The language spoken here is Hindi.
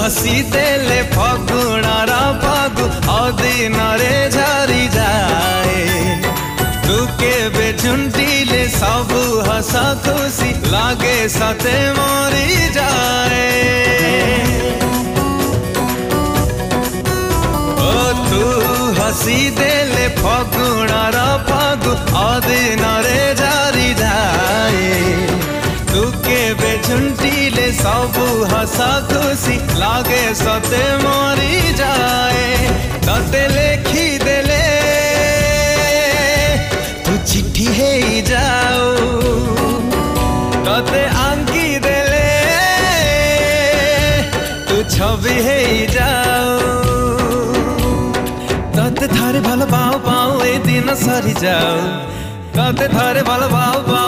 हसी देले फगुणार फागु अदिन रे झरी जाए तू केबे झुंटिले सबु हस खुशी लागे सते मरी जाए ओ तू हसी देले फगुणार फागु अदिन रे झरी जाए तू केबे झुंटिले सबु हस खुशी लागे सते मरी जाए तते लेखी देले तू चिट्ठी हे जाओ तते आंकी देले तू छवि हे जाओ तते थारे भालो पाओ पाओ ए दिन सरी जाओ तते थारे भालो पाओ पाओ